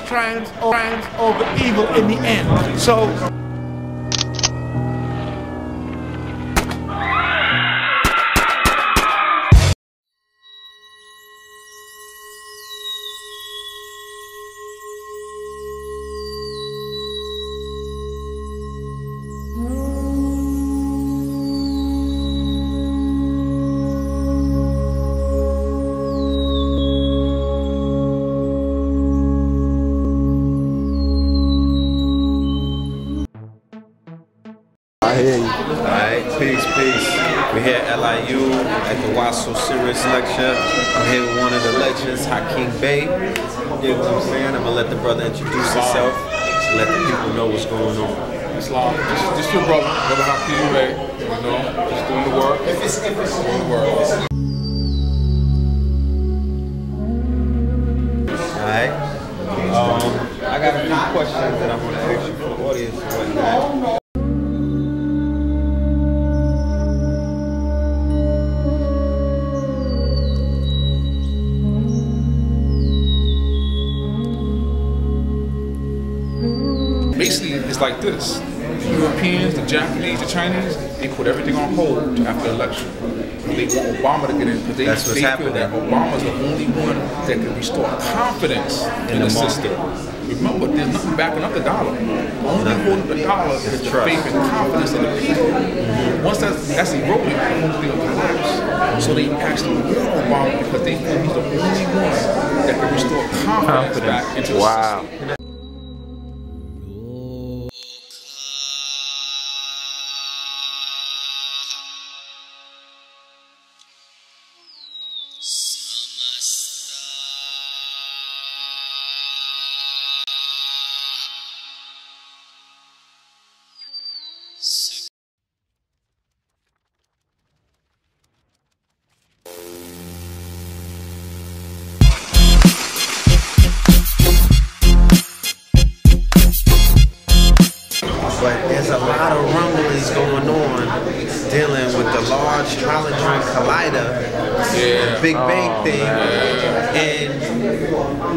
triumphs over evil in the end. So. Alright, peace. We're here at LIU at the Why So Serious lecture. I'm here with one of the legends, Hakim Bey. You know what I'm saying? I'm gonna let the brother introduce himself and let the people know what's going on. Islam, just your brother Hakim Bey. You know, just doing the work. Doing the work. Alright. I got a few questions that I'm gonna ask you for the audience and whatnot. Basically, it's like this. The Europeans, the Japanese, the Chinese, they put everything on hold after the election. They want Obama to get in because they feel that Obama's the only one that can restore confidence in the system. Remember, there's nothing backing up the dollar. The only holding the dollar is the faith and confidence of the people. Once that's eroded, the whole thing will collapse. So they actually want Obama because they feel he's the only one that can restore confidence back into the system. But there's a lot of rumblings going on dealing with the Large Hadron Collider, Big Bang thing,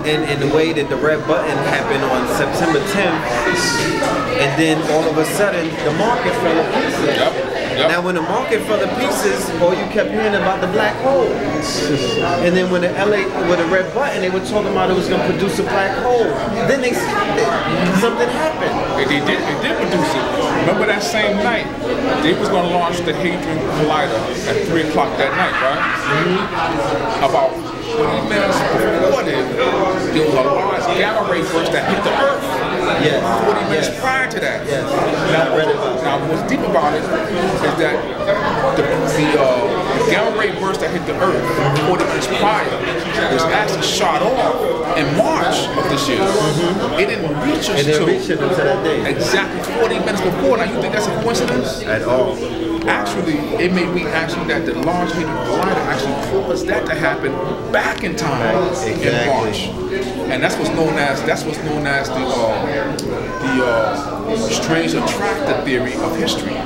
and the way that the red button happened on September 10th, and then all of a sudden the market fell to pieces. Now when the market fell to pieces, all you kept hearing about the black hole. And then when the with the red button, they were talking about it was going to produce a black hole. Then they stopped it. Something happened. They did produce it. Remember that same night, they was going to launch the Hadron Collider at 3 o'clock that night, right? About 20 minutes before there was a large gamma ray burst that hit the Earth. 40 minutes prior to that. Now what's deep about it is that the gamma ray burst that hit the Earth 40 minutes prior was actually shot off in March of this year. It didn't reach us until that day. Exactly 40 minutes before. Now you think that's a coincidence? At all. Actually, it may be actually that the Large Hadron Collider actually caused that to happen back in time in March, and that's what's known as the strange attractor theory of history.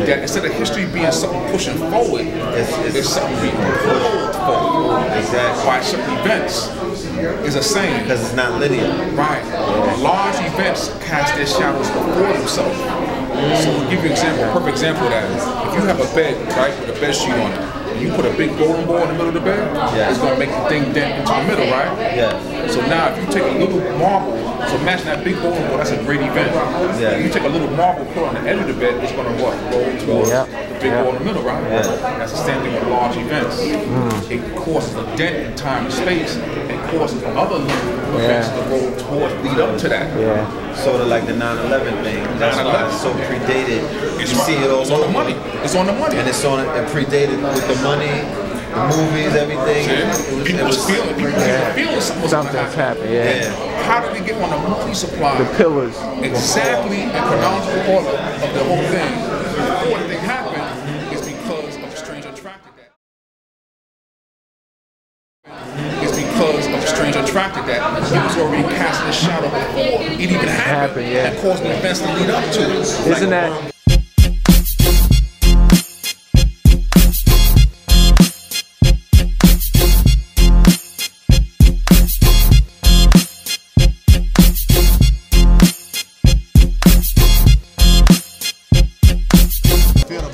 That instead of history being something pushing forward, it's something being pulled forward. Exactly. By certain events is a saying. Because it's not linear. Right. Large events cast their shadows before themselves. So I'll give you an example, a perfect example of that. If you have a bed, right, with a bed sheet on it, and you put a big bowling ball in the middle of the bed, it's going to make the thing dent into the middle, right? So now if you take a little marble, so imagine that big bowling ball, that's a great event. If you take a little marble, put it on the edge of the bed, it's going to what? Roll towards the big ball in the middle, right? That's the same thing with large events. It causes a dent in time and space, and causes other events to roll towards, lead up to that. Sort of like the 9/11 thing. That's why it's so predated. You see it all on the money. It's on the money. And it's on it predated with the money, the movies, everything. People was feeling something was going to happen. How did we get on the money supply? The pillars. Exactly, in chronological order of the whole thing. Before the thing happened is because of the strange attractor that it was already casting a shadow before it even happened, and caused the events to lead up to it. Isn't that?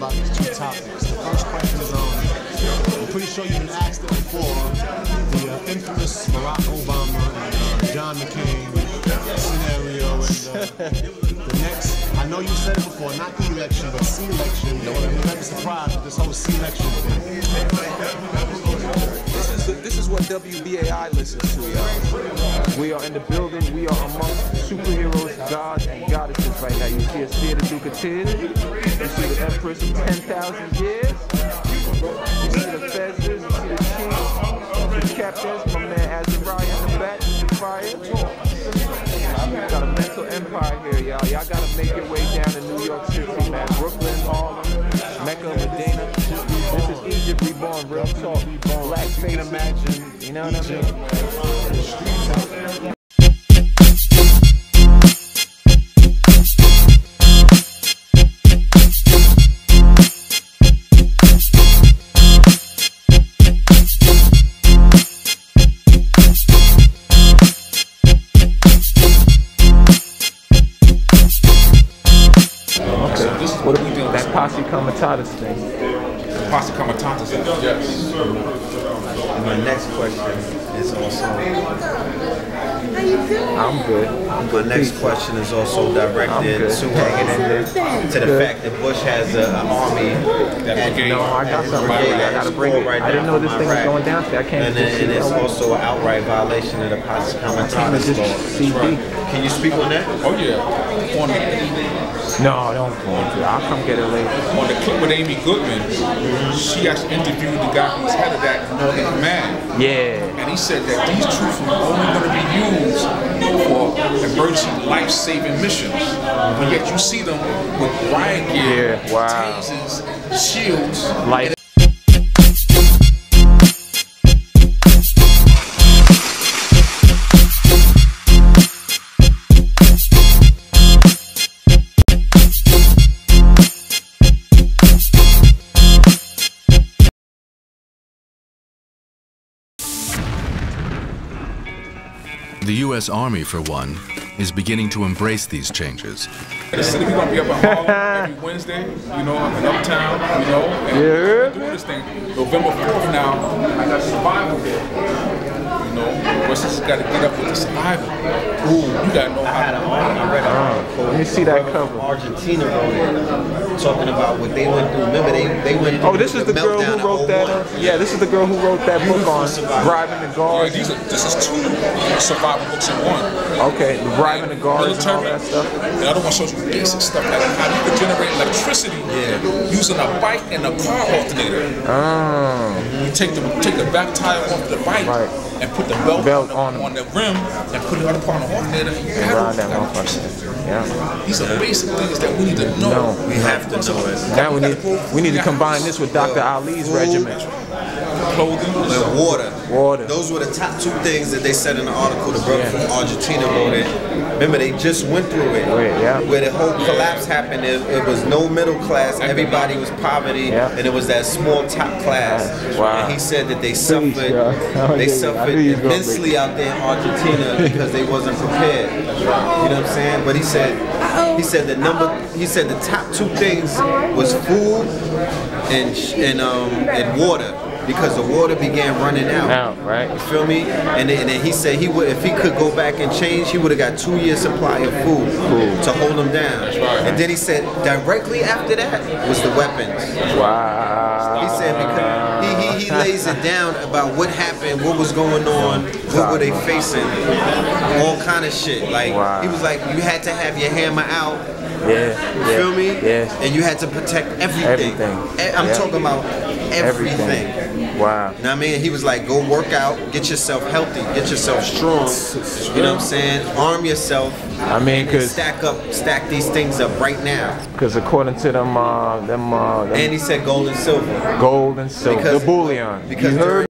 about these two topics. The first question is, I'm pretty sure you've been asked it before, the infamous Morroccobama and John McCain scenario, and the next, I know you said it before, not election, but C-election. No, I'm never surprised with this whole C-election thing. This is what WBAI listens to, y'all. We are in the building. We are amongst superheroes, gods, and goddesses right now. You see Aseer the Duke of Tears. You see the Empress of 10,000 years. You see the feathers. You see the chiefs, the captains. My man Aseer in the back, the fire. Got a mental empire here, y'all. Y'all gotta make your way down to New York City, man. Brooklyn, Harlem, Mecca, Medina. This is Egypt reborn, real talk. Black fate, imagine. You know what I mean? What are we doing? That posse comitatus thing. Posse comitatus thing. Yes. And my next question is also. I'm good. My next question is also directed to the fact that Bush has an army. No, I got something. I gotta bring it. I didn't know this thing was going down today. I can't. And it's also an outright violation of the posse comitatus law. Can you speak on that? Oh yeah. No, don't go into it. I'll come get it later. On the clip with Amy Goodman, she actually interviewed the guy who was head of that Northern Command. Yeah. And he said that these troops were only going to be used for emergency life-saving missions. But yet you see them with riot gear, tasers, shields. Light. The U.S. Army, for one, is beginning to embrace these changes. The city, we're going to be up in Harlem every Wednesday, you know, in Uptown, you know, and we're doing this thing. November 4th now, I got Survival Day. You know, West has got to get up with the survival. Ooh, you got to know how to. I read an article. Let me see that cover. Argentina wrote it, talking about what they went through. Remember, they went through. Oh, this is the girl who wrote that. Yeah, this is the girl who wrote that book on driving the guards. Yeah, this is two survival books in one. Okay, driving the guards and all that stuff. The other one shows you basic stuff like how you can generate electricity using a bike and a car alternator. You take the back tire off the bike and put the belt on the rim and put the other part on the alternator and you have electricity. Yeah. These are basic things that we need to know. We have to know it. Now we need to combine this with Dr. Ali's regimen. Clothing and water. Water. Those were the top two things that they said in the article. The brother from Argentina wrote it. Remember, they just went through it. Where the whole collapse happened, it was no middle class. Everybody was poverty, and it was that small top class. And he said that they suffered. They suffered immensely out there in Argentina because they wasn't prepared. You know what I'm saying? But he said the top two things was food and water. Because the water began running out. You feel me? And then he said if he could go back and change, he would have got 2 years supply of food to hold him down. And then he said directly after that was the weapons. Wow. He said because he lays it down about what happened, what was going on, what were they facing, all kind of shit. Like he was like, you had to have your hammer out. You feel me? And you had to protect everything. I'm talking about everything. Wow. You know what I mean? He was like, go work out, get yourself healthy, get yourself strong. You know what I'm saying? Arm yourself. I mean, cause stack these things up right now. Because according to them, and he said gold and silver. Gold and silver. The bullion. Because you heard?